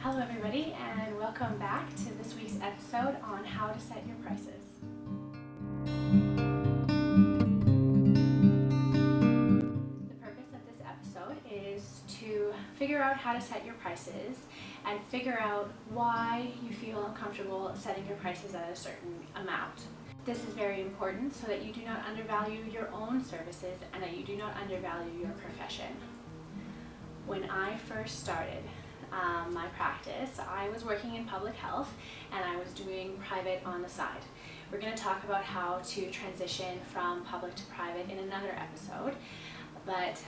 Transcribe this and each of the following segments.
Hello everybody, and welcome back to this week's episode on how to set your prices. The purpose of this episode is to figure out how to set your prices and figure out why you feel uncomfortable setting your prices at a certain amount. This is very important so that you do not undervalue your own services and that you do not undervalue your profession. When I first started my practice, I was working in public health and I was doing private on the side. We're going to talk about how to transition from public to private in another episode, but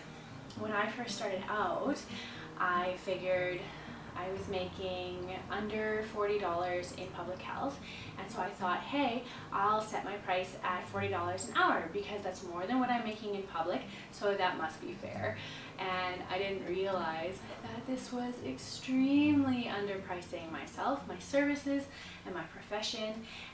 when I first started out, I figured I was making under $40 in public health, and so I thought, hey, I'll set my price at $40 an hour because that's more than what I'm making in public, so that must be fair. And I didn't realize that this was extremely underpricing myself, my services, and my profession.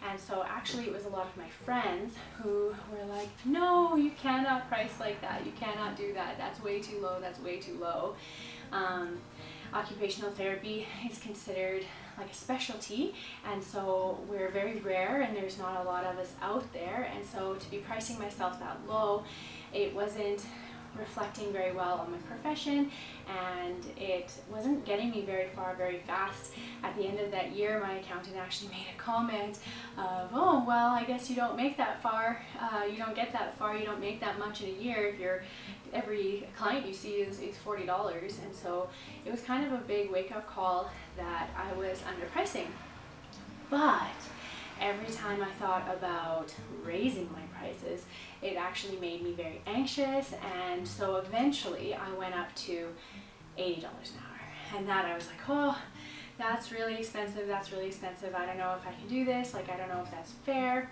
And so actually it was a lot of my friends who were like, no, you cannot price like that, you cannot do that, that's way too low, that's way too low. Occupational therapy is considered like a specialty, and so we're very rare and there's not a lot of us out there, and so to be pricing myself that low, it wasn't reflecting very well on my profession, and it wasn't getting me very far very fast. At the end of that year, my accountant actually made a comment of, oh, well, I guess you don't make that far, you don't get that far, you don't make that much in a year if every client you see is $40. And so it was kind of a big wake-up call that I was underpricing. But every time I thought about raising my prices, it actually made me very anxious, and so eventually I went up to $80 an hour. And that I was like, oh, that's really expensive, I don't know if I can do this, like I don't know if that's fair.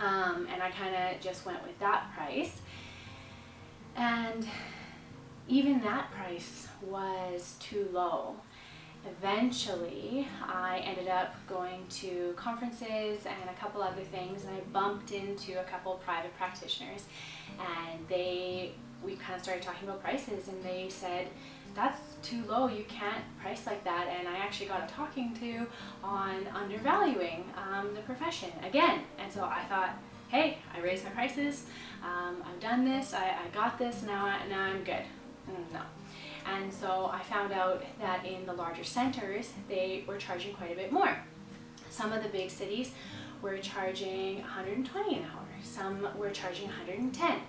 And I kind of just went with that price. And even that price was too low. Eventually, I ended up going to conferences and a couple other things, and I bumped into a couple private practitioners, and we kind of started talking about prices, and they said, that's too low, you can't price like that. And I actually got a talking to on undervaluing the profession again. And so I thought, hey, I raised my prices, I've done this, I got this, now I'm good. No. And so I found out that in the larger centers, they were charging quite a bit more. Some of the big cities were charging $120 an hour, some were charging $110.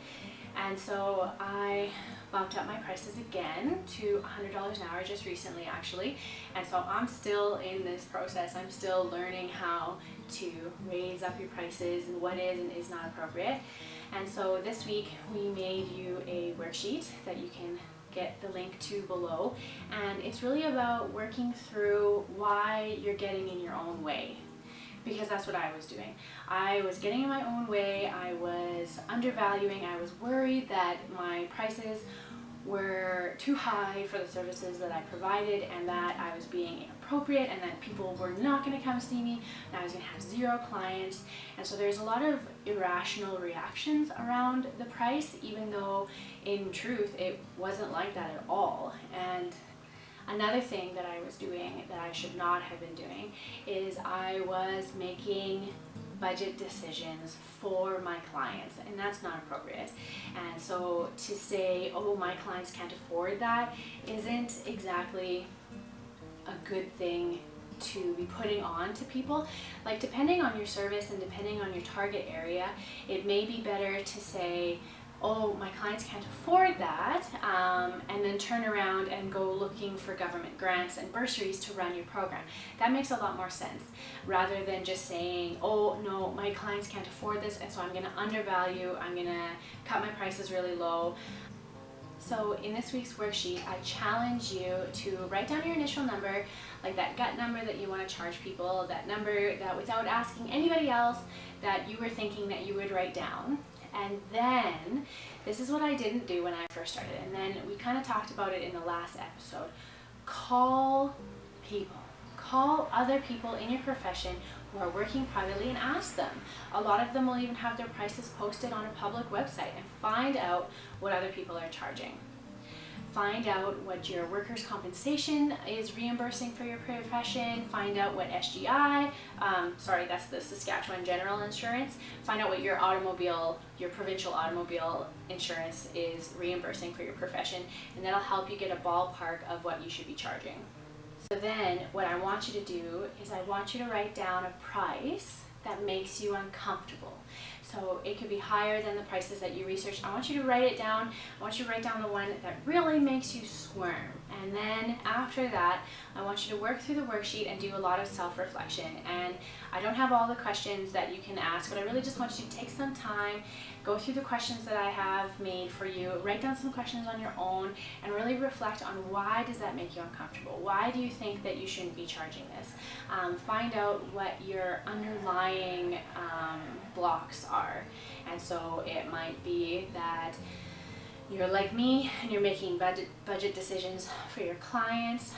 And so I bumped up my prices again to $100 an hour just recently, actually. And so I'm still in this process. I'm still learning how to raise up your prices and what is and is not appropriate. And so this week we made you a worksheet that you can get the link to below, and it's really about working through why you're getting in your own way, because that's what I was doing. I was getting in my own way, I was undervaluing, I was worried that my prices were too high for the services that I provided, and that I was being inappropriate, and that people were not going to come see me, and I was going to have zero clients. And so there's a lot of irrational reactions around the price, even though in truth it wasn't like that at all. And another thing that I was doing that I should not have been doing is I was making budget decisions for my clients, and that's not appropriate. And so to say, oh, my clients can't afford that, isn't exactly a good thing to be putting on to people. Like, depending on your service and depending on your target area, it may be better to say, oh, my clients can't afford that, and then turn around and go looking for government grants and bursaries to run your program. That makes a lot more sense, rather than just saying, oh no, my clients can't afford this, and so I'm going to undervalue, I'm going to cut my prices really low. So in this week's worksheet, I challenge you to write down your initial number, like that gut number that you want to charge people, that number that without asking anybody else that you were thinking that you would write down. And then, this is what I didn't do when I first started, and then we kind of talked about it in the last episode. Call people. Call other people in your profession who are working privately and ask them. A lot of them will even have their prices posted on a public website, and find out what other people are charging. find out what your workers' compensation is reimbursing for your profession, find out what SGI, that's the Saskatchewan General Insurance, find out what your provincial automobile insurance is reimbursing for your profession, and that'll help you get a ballpark of what you should be charging. So then what I want you to do is I want you to write down a price that makes you uncomfortable. So it could be higher than the prices that you researched. I want you to write it down. I want you to write down the one that really makes you squirm. And then after that, I want you to work through the worksheet and do a lot of self-reflection. And I don't have all the questions that you can ask, but I really just want you to take some time, go through the questions that I have made for you, write down some questions on your own, and really reflect on why does that make you uncomfortable? Why do you think that you shouldn't be charging this? Find out what your underlying blocks are. And so it might be that you're like me and you're making budget decisions for your clients.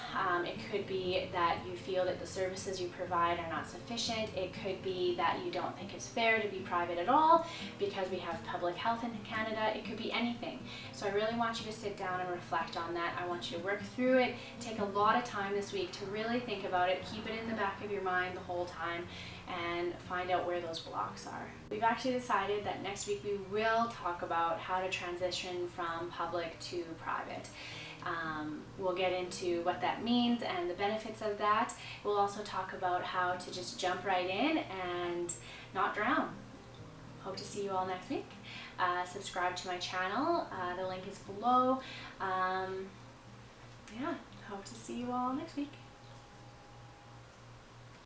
It could be that you feel that the services you provide are not sufficient. It could be that you don't think it's fair to be private at all because we have public health in Canada. It could be anything. So I really want you to sit down and reflect on that. I want you to work through it. Take a lot of time this week to really think about it. Keep it in the back of your mind the whole time and find out where those blocks are. We've actually decided that next week we will talk about how to transition from public to private. We'll get into what that means and the benefits of that. We'll also talk about how to just jump right in and not drown. Hope to see you all next week. Subscribe to my channel. The link is below. Hope to see you all next week.